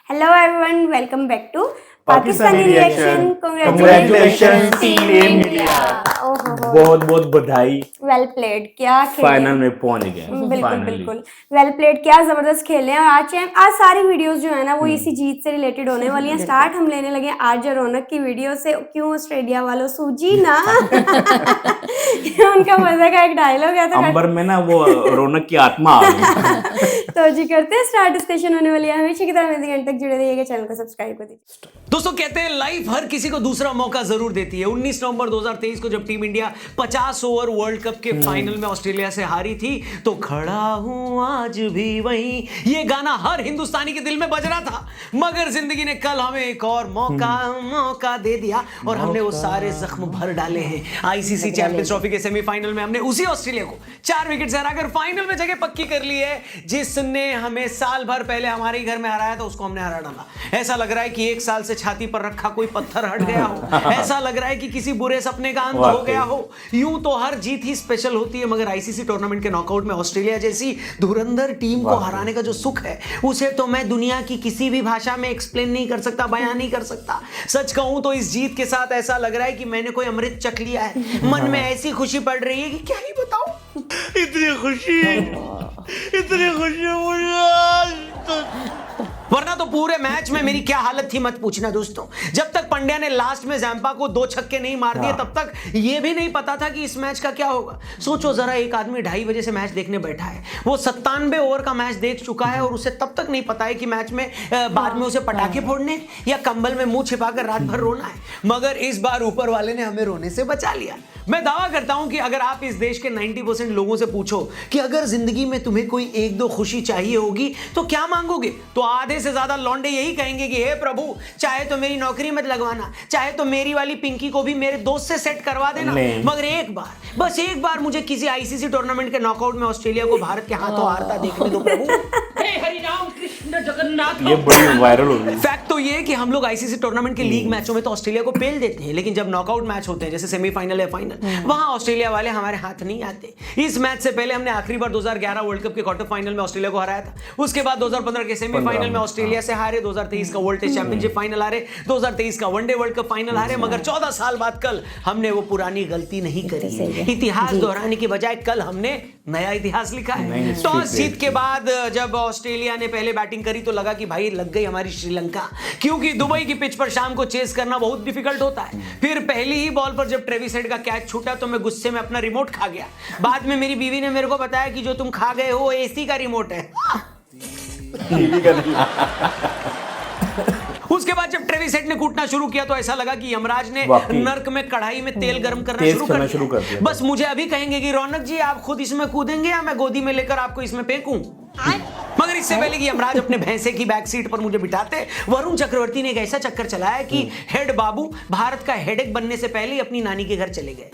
Hello everyone, welcome back to Pakistani reaction. Congratulations team India. बहुत बहुत बधाई, वेल प्लेड, क्या खेले। फाइनल में पहुंच गए। बिल्कुल फाइनली बिल्कुल वेल प्लेड, क्या जबरदस्त खेले हैं। और आज सारी वीडियोस जो है ना वो इसी जीत से रिलेटेड होने वाली हैं। स्टार्ट हम लेने लगे आज रौनक की वीडियो से। क्यों ऑस्ट्रेलिया वालों सूजी ना उनका मजे का एक डायलॉग है तो अंबर में ना वो रौनक की आत्मा आ गई। तो जी करते हैं स्टार्ट। डिस्कशन होने वाली है हमेशा की तरह। मेरे घंटे तक जुड़े रहिएगा, चैनल को सब्सक्राइब कर दीजिए। दोस्तों कहते हैं लाइफ हर किसी को दूसरा मौका जरूर देती है। 19 नवंबर 2023 को जब team India 50 over world cup के फाइनल में ऑस्ट्रेलिया से हारी थी तो खड़ा हूं आज भी वहीं, ये गाना हर हिंदुस्तानी के दिल में बज रहा था। मगर जिंदगी ने कल हमें एक और मौका दे दिया और हमने वो सारे जख्म भर डाले हैं। आईसीसी चैंपियंस ट्रॉफी के सेमीफाइनल में हमने उसी ऑस्ट्रेलिया को 4 विकेट से हराकर फाइनल में जगह पक्की कर ली है। जिसने हमें साल भर पहले हमारे ही घर में हराया था उसको हमने हरा डाला। ऐसा लग रहा है कि एक साल से छाती पर रखा कोई पत्थर हट गया हो। ऐसा लग रहा है कि किसी बुरे सपने का अंत हो गया हो। यूं तो हर जीत ही स्पेशल होती है, मगर आईसीसी टूर्नामेंट के नॉकआउट में ऑस्ट्रेलिया जैसी धुरंधर टीम को हराने का जो सुख है उसे तो मैं दुनिया की किसी भी भाषा में एक्सप्लेन नहीं कर सकता, बयान नहीं कर सकता। सच कहूं तो इस जीत के साथ ऐसा लग रहा है कि मैंने कोई अमृत चख लिया है। मन में ऐसी खुशी पड़ रही है कि क्या ही बताऊं। इतनी खुशी मुझे आज वरना तो पूरे मैच में मेरी क्या हालत थी मत पूछना दोस्तों। जब तक पंड्या ने लास्ट में जैम्पा को 2 छक्के नहीं मार दिए तब तक ये भी नहीं पता था कि इस मैच का क्या होगा। सोचो जरा, एक आदमी 2:30 बजे से मैच देखने बैठा है, वो 97 ओवर का मैच देख चुका है और उसे तब तक नहीं पता है कि मैच में बाद में उसे पटाखे फोड़ने या कंबल में मुंह छिपाकर रात भर रोना है। मगर इस बार ऊपर वाले ने हमें रोने से बचा लिया। मैं दावा करता हूं कि अगर आप इस देश के 90% लोगों से पूछो कि अगर जिंदगी में तुम्हें कोई 1-2 खुशी चाहिए होगी तो क्या मांगोगे, तो आधे से ज्यादा लौंडे यही कहेंगे कि हे प्रभु, चाहे तो मेरी नौकरी मत लगवाना, चाहे तो मेरी वाली पिंकी को भी मेरे दोस्त से सेट करवा देना, मगर एक बार, बस एक बार मुझे किसी आईसीसी टूर्नामेंट के नॉकआउट में ऑस्ट्रेलिया को भारत के हाथों हारता देखने दो प्रभु। ये बड़ी वायरल हो गई। फैक्ट तो ये है कि हम लोग आईसीसी टूर्नामेंट के लीग मैचों में तो ऑस्ट्रेलिया को पेल देते हैं, लेकिन जब नॉकआउट मैच होते हैं जैसे सेमीफाइनल या फाइनल, वहां ऑस्ट्रेलिया वाले हमारे हाथ नहीं आते। इस मैच से पहले हमने आखिरी बार 2011 वर्ल्ड कप के क्वार्टर फाइनल में ऑस्ट्रेलिया को हराया था। उसके बाद 2015 के सेमीफाइनल में ऑस्ट्रेलिया से हारे, 2023 का वर्ल्ड टेस्ट चैंपियनशिप फाइनल हारे, 2023 का वनडे वर्ल्ड कप फाइनल हारे। मगर 14 साल बाद कल हमने वो पुरानी गलती नहीं करी है। इतिहास दोहराने की बजाय कल हमने नया इतिहास लिखा है। टॉस जीत के बाद जब ऑस्ट्रेलिया ने पहले बैटिंग करी तो लगा कि भाई लग गई हमारी श्रीलंका, क्योंकि दुबई की पिच पर शाम को चेस करना बहुत डिफिकल्ट होता है। फिर पहली ही बॉल पर जब ट्रेविस हेड का कैच छूटा तो मैं गुस्से में अपना रिमोट खा गया। बाद में मेरी बीवी ने मेरे को बताया कि जो तुम खा गए हो एसी का रिमोट है। उसके बाद जब ट्रेविस हेड ने कूटना शुरू किया तो ऐसा लगा कि यमराज ने नर्क में कढ़ाई में तेल गर्म करना शुरू कर दिया। बस मुझे अभी कहेंगे कि रौनक जी आप खुद इसमें कूदेंगे या मैं गोदी में लेकर आपको इसमें फेंकूं। मगर इससे पहले कि यमराज अपने भैंसे की बैक सीट पर मुझे बिठाते, वरुण चक्रवर्ती ने एक ऐसा चक्कर चलाया कि हेड बाबू भारत का हेडेक बनने से पहले ही अपनी नानी के घर चले गए।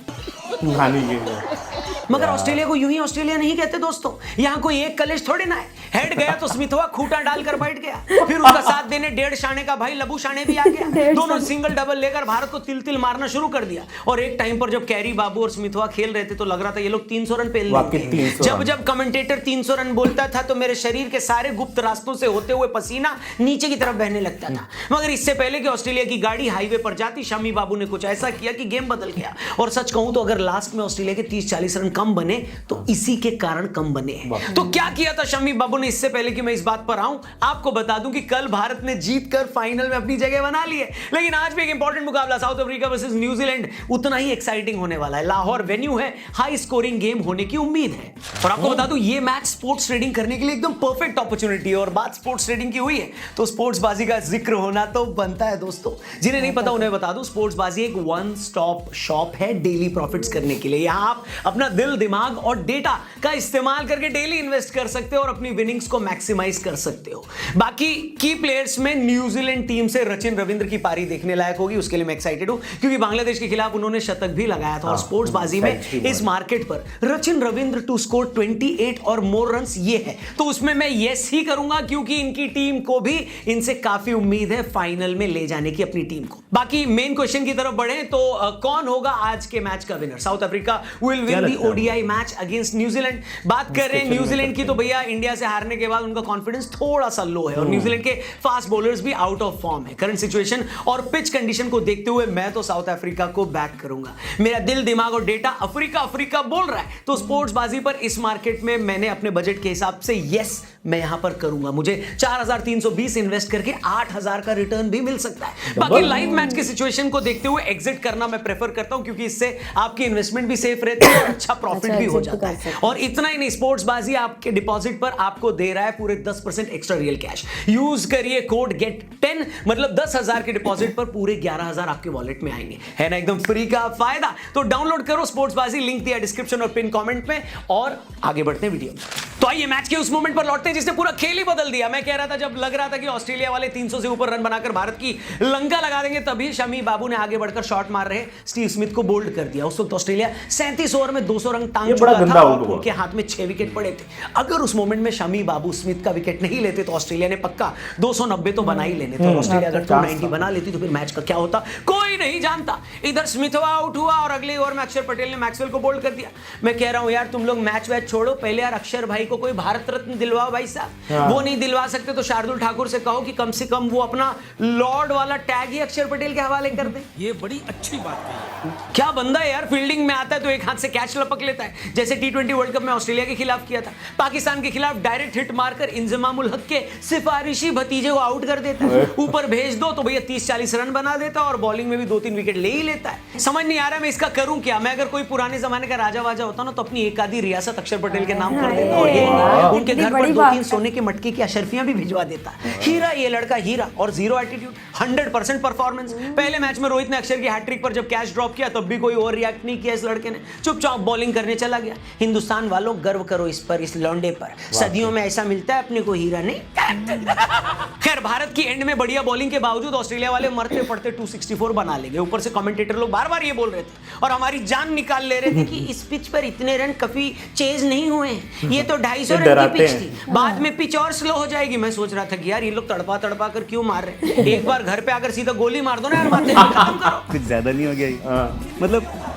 मगर ऑस्ट्रेलिया को यूं ही ऑस्ट्रेलिया नहीं कहते दोस्तों। यहां कोई एक कलेश थोड़ी ना है। हेड गया तो स्मिथवा खूंटा डालकर बैठ गया, फिर उसका साथ देने 1.5 शाने का भाई लबू शाने भी आ गया। दोनों सिंगल डबल लेकर भारत को तिल तिल मारना शुरू कर दिया। और एक टाइम पर जब कैरी बाबू और स्मिथवा खेल रहे थे तो लग रहा था ये लोग 300 रन पेल लेंगे। जब जब कमेंटेटर 300 रन बोलता था तो मेरे शरीर के सारे गुप्त रास्तों से होते हुए पसीना नीचे की तरफ बहने लगता था। मगर इससे पहले कि ऑस्ट्रेलिया की गाड़ी हाईवे पर जाती, शमी बाबू ने कुछ ऐसा किया कि गेम बदल गया। और सच कहूं तो अगर लास्ट में ऑस्ट्रेलिया के 30-40 रन कम बने तो इसी के कारण कम बने। तो क्या किया था शमी बाबू ने, इससे पहले कि मैं इस बात पर आऊं आपको बता दूं कि कल भारत ने जीतकर फाइनल में अपनी जगह बना ली है। लेकिन आज भी एक इंपॉर्टेंट मुकाबला साउथ अफ्रीका वर्सेस न्यूजीलैंड उतना ही एक्साइटिंग होने वाला है। लाहौर वेन्यू है, हाई स्कोरिंग गेम होने की उम्मीद है। और आपको बता दूं ये मैच स्पोर्ट्स ट्रेडिंग करने के लिए एकदम परफेक्ट अपॉर्चुनिटी है। और बात स्पोर्ट्स ट्रेडिंग की हुई है तो स्पोर्ट्स बाजी का जिक्र होना तो बनता है दोस्तों। जिन्हें नहीं पता उन्हें बता दूं, स्पोर्ट्स बाजी एक वन स्टॉप शॉप है डेली प्रॉफिट्स करने के लिए। यहां आप अपना दिल, दिमाग और डेटा का इस्तेमाल करके डेली इन्वेस्ट कर सकते हो और अपनी विनिंग्स को मैक्सिमाइज कर सकते हो। बाकी की प्लेयर्स में न्यूजीलैंड टीम से रचिन रविंद्र की पारी देखने लायक होगी, उसके लिए मैं एक्साइटेड हूं क्योंकि बांग्लादेश के खिलाफ उन्होंने शतक भी लगाया था। और स्पोर्ट्स बाजी में इस मार्केट पर रचिन रविंद्र टू स्कोर 28 और मोर रन्स ये है, तो उसमें मैं यस ही करूंगा क्योंकि इनकी टीम को भी इनसे काफी उम्मीद है फाइनल में ले जाने की अपनी टीम को। बाकी मेन क्वेश्चन की तरफ बढ़े तो कौन होगा आज के मैच का winner? South Africa will win the ODI match against New Zealand. बात कर रहे हैं न्यूजीलैंड की तो भैया इंडिया से हारने के बाद उनका कॉन्फिडेंस थोड़ा सा लो है और न्यूजीलैंड के फास्ट बॉलर्स भी आउट ऑफ फॉर्म है। करंट सिचुएशन और पिच कंडीशन को देखते हुए मैं तो साउथ अफ्रीका को बैक करूंगा। मेरा दिल, दिमाग और डेटा अफ्रीका बोल रहा है। तो स्पोर्ट्स बाजी पर इस मार्केट में मैंने अपने बजट के हिसाब से यस मैं यहां पर करूंगा। मुझे 4320 इन्वेस्ट करके 8000 का रिटर्न भी मिल सकता है। बाकी लाइव मैच की सिचुएशन को देखते हुए एग्जिट करना मैं प्रेफर करता हूं, क्योंकि इससे आपकी इन्वेस्टमेंट भी सेफ रहती है और अच्छा प्रॉफिट भी हो जाता है। और इतना ही नहीं, स्पोर्ट्स बाजी आपके डिपॉजिट पर आपको दे रहा है पूरे 10% एक्स्ट्रा रियल कैश। यूज करिए कोड GET10, मतलब 10,000 के डिपॉजिट पर पूरे 11,000 आपके वॉलेट में आएंगे। है ना एकदम फ्री का फायदा। तो डाउनलोड करो स्पोर्ट्स बाजी, लिंक दिया डिस्क्रिप्शन और पिन कमेंट में। और आगे बढ़ते हैं वीडियो। तो आइए मैच के उस मोमेंट पर लौटते हैं जिसने पूरा खेल ही बदल दिया। मैं कह रहा था, जब लग रहा था कि ऑस्ट्रेलिया वाले 300 से ऊपर रन बनाकर भारत की लंका लगा देंगे, तभी शमी बाबू ने आगे बढ़कर शॉट मार रहे स्टीव स्मिथ को बोल्ड कर दिया। उस वक्त ऑस्ट्रेलिया 37 ओवर में 200 रन टांग चुका था और उनके हाथ में 6 विकेट पड़े थे। अगर उस मोमेंट में शमी बाबू स्मिथ का विकेट नहीं लेते तो ऑस्ट्रेलिया ने पक्का 290 तो बना ही लेने थे। ऑस्ट्रेलिया अगर 290 बना लेती तो फिर मैच का क्या होता कोई नहीं जानता। इधर स्मिथ आउट हुआ और अगले ओवर में अक्षर पटेल ने मैक्सवेल को बोल्ड कर दिया। मैं कह रहा हूं यार, तुम लोग मैच वैच छोड़ो, पहले यार अक्षर भाई को कोई भारत रत्न दिलवाओ भाई साहब। वो नहीं दिलवा सकते तो शार्दुल ठाकुर से कहो कि कम से कम वो अपना लॉर्ड वाला टैग ही अक्षर पटेल के हवाले कर दे। ये बड़ी अच्छी बात है। क्या बंदा है यार, फील्डिंग में आता है तो एक हाथ से कैच लपक लेता है, जैसे T20 वर्ल्ड कप में ऑस्ट्रेलिया के खिलाफ किया था। पाकिस्तान के खिलाफ डायरेक्ट हिट मारकर इंजमामुल हक के सिफारिशी भतीजे को आउट कर देता है। ऊपर भेज दो तो भैया 30-40 रन बना देता है और बॉलिंग में भी 2-3 विकेट ले ही लेता है। समझ नहीं आ रहा मैं इसका करूं क्या। मैं अगर कोई पुराने जमाने का राजा वाजा होता ना तो अपनी एक आधी रियासत अक्षर पटेल के नाम कर देता और ये उनके घर पर 2-3 सोने के मटके की अशर्फियां भी भिजवा देता। हीरा ये लड़का, हीरा। और जीरो एटीट्यूड, 100% परफॉर्मेंस। पहले मैच में रोहित ने अक्षर की हैट्रिक पर जब कैच ड्रॉप किया तब भी कोई और रिएक्ट नहीं किया इस लड़के ने, चुपचाप बॉलिंग करने चला गया। हिंदुस्तान वालों गर्व करो इस पर, इस लौंडे पर। सदियों में ऐसा मिलता है अपने को हीरा नहीं। खैर, भारत की एंड में बढ़िया बॉलिंग के बावजूद ऑस्ट्रेलिया वाले मरते पड़ते 264 बना लेंगे। ऊपर से कमेंटेटर लोग बार बार ये बोल रहे थे और हमारी जान निकाल ले रहे थे कि इस पिच पर इतने रन कभी चेज नहीं हुए, ये तो 250 रन की पिच थी, बाद में पिच और स्लो हो जाएगी। मैं सोच रहा था कि यार ये लोग तड़पा तड़पा कर क्यों मार रहे हैं। एक बार घर पे आकर सीधा गोली मार दो ना यार, मारते खत्म करो। कुछ ज्यादा नहीं हो गया, मतलब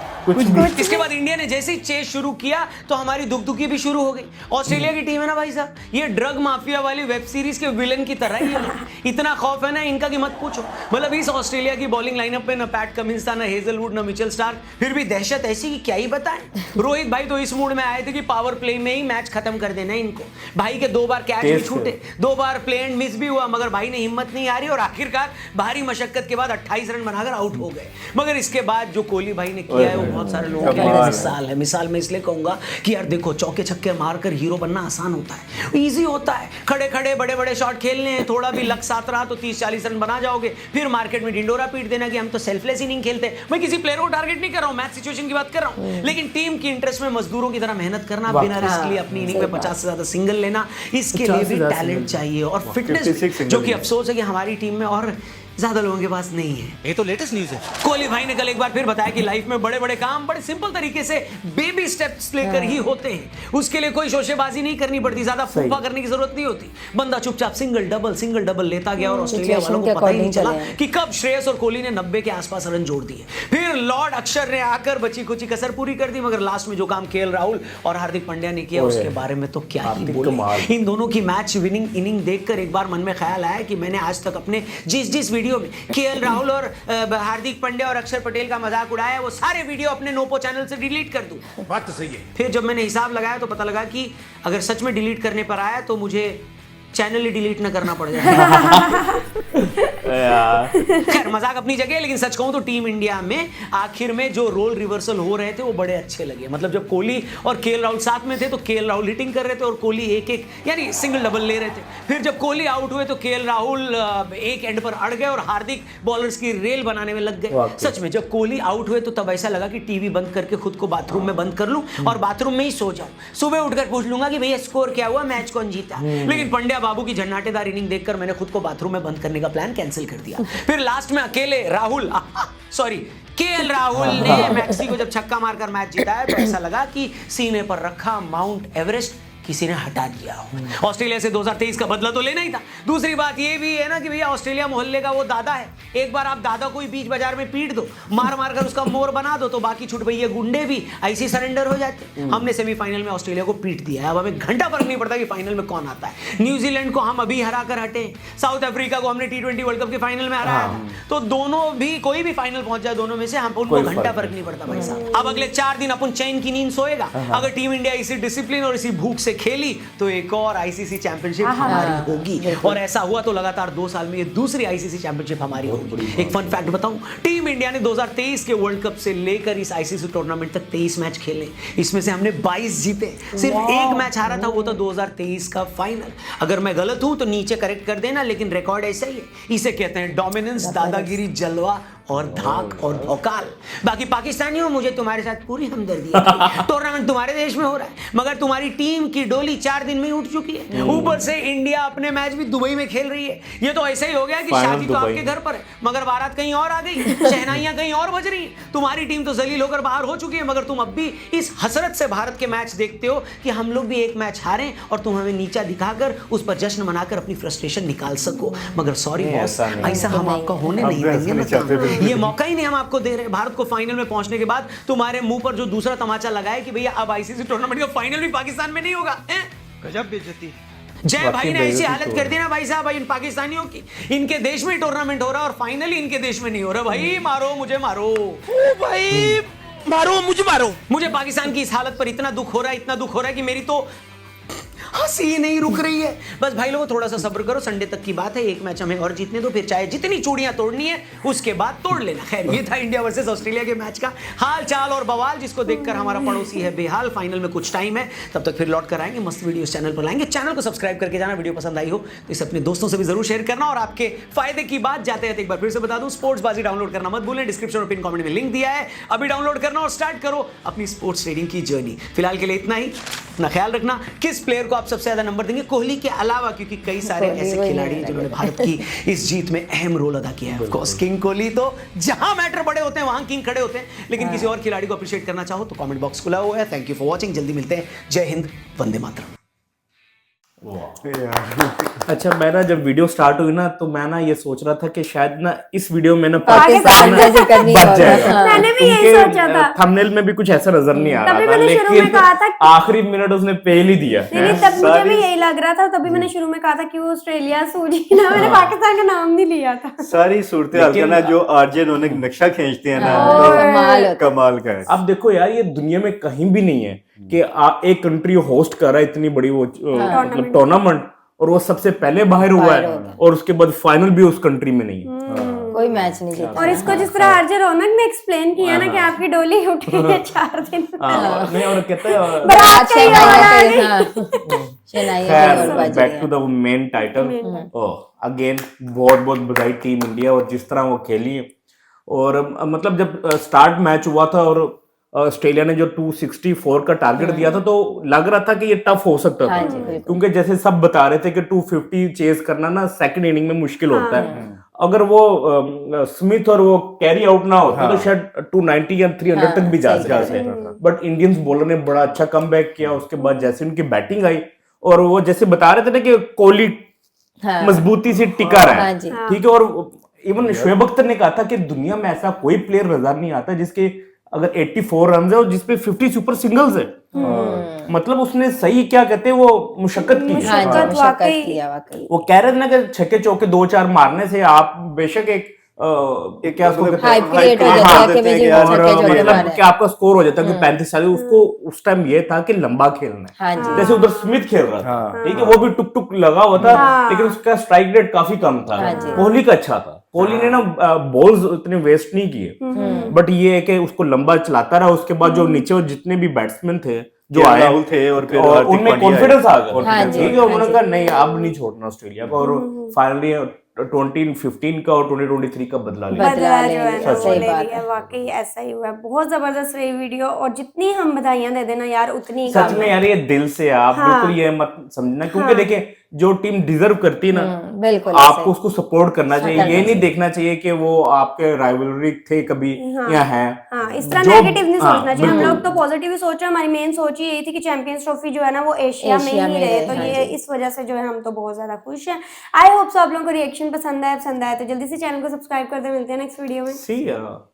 इसके बाद इंडिया ने जैसे ही चेस शुरू किया तो हमारी दुखदुखी भी शुरू हो गई। ऑस्ट्रेलिया की टीम है ना भाई साहब, ये ड्रग माफिया वाली वेब सीरीज के विलन की तरह ही है। इतना खौफ है ना इनका कि मत पूछो। मतलब इस ऑस्ट्रेलिया की बॉलिंग लाइनअप में ना पैट कमिंस था, ना हेजलवुड, ना मिचेल स्टार्क, फिर भी दहशत ऐसी कि क्या ही बताएं। रोहित भाई तो इस मूड में आए थे कि पावर प्ले में ही मैच खत्म कर देना इनको। भाई के 2 बार कैच भी छूटे, 2 बार प्ले एंड मिस भी हुआ, मगर भाई ने हिम्मत नहीं हारी और आखिरकार भारी मशक्कत के बाद 28 रन बनाकर आउट हो गए। मगर इसके बाद जो कोहली भाई ने किया है वो बहुत सारे लोगों के लिए मिसाल है। मिसाल मैं इसलिए कहूंगा कि यार देखो, चौके छक्के मारकर हीरो बनना आसान होता है, इजी होता है। खड़े खड़े बड़े बड़े शॉट खेलने हैं, थोड़ा भी लक साथ रहा तो 30-40 रन बना जाओगे। फिर मार्केट में डिंडोरा पीट देना कि हम तो सेल्फलेस इनिंग खेलते हैं। मैं किसी प्लेयर को टारगेट नहीं कर रहा हूं, मैच सिचुएशन की बात कर रहा हूं। लेकिन टीम की इंटरेस्ट में मजदूरों की तरह मेहनत करना, बिना रिस्क लिए अपनी इनिंग में 50 से ज्यादा सिंगल लेना, इसके लिए भी टैलेंट चाहिए और फिटनेस, जो कि अफसोस है कि हमारी टीम में और ज्यादा लोगों के पास नहीं है। ये तो लेटेस्ट न्यूज़ है। कोहली भाई ने कल एक बार फिर बताया कि लाइफ में बड़े बड़े काम बड़े सिंपल तरीके से बेबी स्टेप्स लेकर ही होते हैं। उसके लिए कोई शोशेबाजी नहीं करनी पड़ती, ज्यादा फूफा करने की जरूरत नहीं होती। बंदा चुपचाप सिंगल डबल लेता गया और ऑस्ट्रेलिया वालों को पता ही नहीं चला कि कब श्रेयस और कोहली ने 90 के आसपास रन जोड़ दिए। फिर लॉर्ड अक्षर ने आकर बची कुची कसर पूरी कर दी, मगर लास्ट में जो काम केएल राहुल और हार्दिक पांड्या ने किया उसके बारे में तो क्या ही बोले। इन दोनों की मैच विनिंग इनिंग देखकर एक बार मन में ख्याल आया कि मैंने आज तक अपने जिस वीडियो में केएल राहुल और हार्दिक पांड्या और अक्षर पटेल का मजाक उड़ाया, वो सारे वीडियो अपने नोपो चैनल से डिलीट कर दूं। बात तो सही है। फिर जब मैंने हिसाब लगाया तो पता लगा कि अगर सच में डिलीट करने पर आया तो मुझे चैनल ही डिलीट न करना पड़ जाए। खैर मजाक अपनी जगह, लेकिन सच कहूं तो टीम इंडिया में आखिर में जो रोल रिवर्सल हो रहे थे वो बड़े अच्छे लगे। मतलब जब कोहली और केएल राहुल साथ में थे तो केएल राहुल हिटिंग कर रहे थे और कोहली एक यानी सिंगल डबल ले रहे थे। फिर जब कोहली आउट हुए तो केएल राहुल एक एंड पर अड़ गए और हार्दिक बॉलर्स की रेल बनाने में लग गए। सच में जब कोहली आउट हुए तो तब ऐसा लगा कि टीवी बंद करके खुद को बाथरूम में बंद कर लूं और बाथरूम में ही सो जाऊं। सुबह उठकर पूछ लूंगा कि भैया स्कोर क्या हुआ, मैच कौन जीता। लेकिन पंड्या बाबू की झन्नाटेदार इनिंग देखकर मैंने खुद को बाथरूम में बंद करने का प्लान कैंसिल कर दिया। फिर लास्ट में अकेले केएल राहुल ने मैक्सी को जब छक्का मारकर मैच जीता है तो ऐसा लगा कि सीने पर रखा माउंट एवरेस्ट किसी ने हटा दिया हो। ऑस्ट्रेलिया से 2023 का बदला तो लेना ही था। दूसरी बात ये भी है ना कि भैया ऑस्ट्रेलिया मोहल्ले का वो दादा है, एक बार आप दादा को ही बीच बाजार में पीट दो, मार मार कर उसका मोर बना दो, तो बाकी छुट भैया गुंडे भी ऐसे सरेंडर हो जाते। हमने सेमीफाइनल में ऑस्ट्रेलिया को पीट दिया है, अब हमें घंटा फर्क नहीं पड़ता कि फाइनल में कौन आता है। न्यूजीलैंड को हम अभी हरा कर हटे, साउथ अफ्रीका को हमने T20 वर्ल्ड कप के फाइनल में हराया था। तो दोनों भी, कोई भी फाइनल पहुंच जाए दोनों में से, हम उनको घंटा फर्क नहीं पड़ता भाई साहब। अब अगले 4 दिन अपन चैन की नींद सोएगा। अगर टीम इंडिया इसी डिसिप्लिन और इसी भूख से खेली तो एक और आईसीसी चैंपियनशिप हमारी होगी, और ऐसा हुआ तो लगातार 2 साल में ये दूसरी आईसीसी चैंपियनशिप हमारी होगी। एक फन फैक्ट बताऊं, टीम इंडिया ने 2023 के वर्ल्ड कप से लेकर इस आईसीसी टूर्नामेंट तक 23 मैच खेले, इसमें से हमने 22 जीते, सिर्फ एक मैच हारा था, वो था 2023 का फाइनल। अगर मैं गलत हूं तो नीचे करेक्ट कर देना, लेकिन रिकॉर्ड ऐसा ही है। इसे कहते हैं डोमिनेंस, दादागिरी, जलवा और धाक और भौकाल। बाकी पाकिस्तानियों, मुझे तुम्हारे साथ पूरी हमदर्दी है। टूर्नामेंट तुम्हारे देश में हो रहा है, मगर तुम्हारी टीम की डोली 4 दिन में ही उठ चुकी है। ऊपर से इंडिया अपने मैच भी दुबई में खेल रही है। ये तो ऐसा ही हो गया कि शादी तो आपके घर पर है, मगर बारात कहीं और आ गई, शहनाइयां कहीं और बज रही हैं। तुम्हारी टीम तो जलील होकर बाहर हो चुकी है, मगर तुम अब भी इस हसरत से भारत के मैच देखते हो कि हम लोग भी एक मैच हारें और तुम हमें नीचा दिखाकर उस पर जश्न मनाकर अपनी फ्रस्ट्रेशन निकाल सको। मगर सॉरी बॉस, ऐसा हम आपका होने नहीं देंगे। ये मौका ही नहीं हम आपको दे रहे। भारत को फाइनल में पहुंचने के बाद तुम्हारे मुंह पर जो दूसरा तमाचा लगाया कि भैया अब आईसीसी टूर्नामेंट का फाइनल भी पाकिस्तान में नहीं होगा। गजब बेइज्जती। जय भाई ने ऐसी हालत कर दी ना भाई साहब, इन पाकिस्तानियों की। इनके देश में टूर्नामेंट हो रहा है और फाइनली इनके देश में नहीं हो रहा। भाई मारो मुझे, मारो भाई, मारो मुझे, मारो मुझे। पाकिस्तान की इस हालत पर इतना दुख हो रहा है, इतना दुख हो रहा है कि मेरी तो हंसी नहीं रुक रही है। बस भाई लोगों, थोड़ा सा सब्र करो, संडे तक की बात है। एक मैच हमें और जीतने दो, फिर चाहे जितनी चूड़ियां तोड़नी है उसके बाद तोड़ लेना। खैर, ये था इंडिया वर्सेस ऑस्ट्रेलिया के मैच का हाल चाल और बवाल, जिसको देखकर हमारा पड़ोसी है बेहाल। फाइनल में कुछ टाइम है, तब तक फिर लौट कर आएंगे, मस्त वीडियो इस चैनल पर लाएंगे। चैनल को सब्सक्राइब करके जाना। वीडियो पसंद आई हो तो इसे अपने दोस्तों से भी जरूर शेयर करना। और आपके फायदे की बात जाते हैं एक बार फिर से बता दूं, स्पोर्ट्स बाजी डाउनलोड करना मत भूलें। डिस्क्रिप्शन और पिन कमेंट में लिंक दिया है, अभी डाउनलोड करना और स्टार्ट करो अपनी स्पोर्ट्स ट्रेडिंग की जर्नी। फिलहाल के लिए इतना ही। अपना ख्याल रखना। किस प्लेयर को आप सबसे ज्यादा नंबर देंगे कोहली के अलावा, क्योंकि कई सारे ऐसे खिलाड़ी हैं जिन्होंने भारत की इस जीत में अहम रोल अदा किया है। ऑफ कोर्स किंग कोहली तो जहां मैटर बड़े होते हैं वहां किंग खड़े होते हैं, लेकिन किसी और खिलाड़ी को अप्रिशिएट करना चाहो तो कमेंट बॉक्स खुला हुआ है। Thank you for watching. जल्दी मिलते हैं। जय हिंद, वंदे मातरम। अच्छा, मैं ना जब वीडियो स्टार्ट हुई ना तो मैं ना ये सोच रहा था कि शायद ना इस वीडियो में ना पाकिस्तान जैसे करनी बच होगा। जाएगा। मैंने भी यही सोचा था। थंबनेल में भी कुछ ऐसा नजर नहीं आ तभी रहा था, मैंने शुरू में लेकिन कहा था आखिरी मिनट उसने पहल ही दिया। नहीं, तब मुझे भी यही लग रहा था। तभी मैंने शुरू में कहा था कि वो ऑस्ट्रेलिया सूझी ना, मैंने पाकिस्तान का नाम नहीं लिया था। सारी सूरत हाल का ना जो आरजे उन्होंने नक्शा खींचते हैं ना, कमाल होता है। कमाल का है। अब देखो यार, ये दुनिया में कहीं भी नहीं है कि एक कंट्री होस्ट कर रहा है इतनी बड़ी वो मतलब टूर्नामेंट, और वो सबसे पहले बाहर हुआ है, और उसके बाद फाइनल भी उस कंट्री में नहीं है। कोई मैच नहीं जीता। और इसको जिस तरह आरजे रौनक ने एक्सप्लेन किया ना कि आपकी डोली उठी है 4 दिन नहीं, और कहते हैं बारात का ही हवाला आ गई। Back to the main title. Again बहुत बहुत बधाई टीम इंडिया, और जिस तरह वो खेली। और मतलब जब स्टार्ट मैच हुआ था और ऑस्ट्रेलिया ने जो 264 का टारगेट दिया था, तो लग रहा था कि ये टफ हो सकता था, क्योंकि जैसे सब बता रहे थे कि 250 चेज करना ना सेकंड इनिंग में मुश्किल होता है। अगर वो स्मिथ और वो कैरी आउट ना होता तो शायद 290 या 300 तक भी जा सकते। बट इंडियंस बॉलर ने बड़ा अच्छा कमबैक किया। उसके बाद जैसे उनकी बैटिंग आई, और वो जैसे बता रहे थे ना कि कोहली मजबूती से टिका रहा है, ठीक है। और इवन शोएब अख्तर ने कहा था कि दुनिया में ऐसा कोई प्लेयर नजर नहीं आता जिसके अगर 84 रन है और जिसपे 50 सुपर सिंगल्स है। मतलब उसने सही क्या कहते हैं वो मुशक्कत की। वो कह रहे थे ना कि छक्के चौके 2-4 मारने से आप बेशक एक क्या उसको कहते हैं, मतलब कि आपका स्कोर हो जाता है कि 35 साल। उसको उस टाइम ये था कि लंबा खेलना है, जैसे उधर स्मिथ खेल रहा था, ठीक है, वो भी टुक टुक लगा हुआ था, लेकिन उसका स्ट्राइक रेट काफी कम था। कोहली का अच्छा था, कोहली ने ना बॉल्स इतने वेस्ट नहीं किए, बट ये है कि उसको लंबा चलाता रहा। उसके बाद जो नीचे जितने भी बैट्समैन थे जो आए थे, और फिर उनमें कॉन्फिडेंस आ गया, ठीक है। उन्होंने कहा नहीं, अब नहीं छोड़ना ऑस्ट्रेलिया को, और फाइनली 2015 का और 2023 का बदला जो है ना वो ले लिया। वाकई ऐसा ही हुआ है। बहुत जबरदस्त रही वीडियो, और जितनी हम बधाइयां दे देना यार उतनी सच में यार, ये दिल से आप बिल्कुल ये मत समझना, क्योंकि देखिए जो टीम डिजर्व करती है ना, बिल्कुल आपको उसको सपोर्ट करना चाहिए। ये नहीं देखना चाहिए कि वो आपके राइवलरी थे कभी या हैं। हाँ, इस तरह जो- नेगेटिव नहीं हाँ, सोचना चाहिए। हम बिल्कुल। लोग तो पॉजिटिव ही सोच रहे हैं। हमारी मेन सोच ही यही थी कि चैंपियंस ट्रॉफी जो है ना वो एशिया में एशिया ही में रहे, रहे, तो हाँ ये जी। इस वजह से जो है हम तो बहुत ज्यादा खुश हैं। आई होप सो आप लोगों को रिएक्शन पसंद आया तो जल्दी से चैनल को सब्सक्राइब कर दे। मिलते हैं नेक्स्ट वीडियो में। See ya.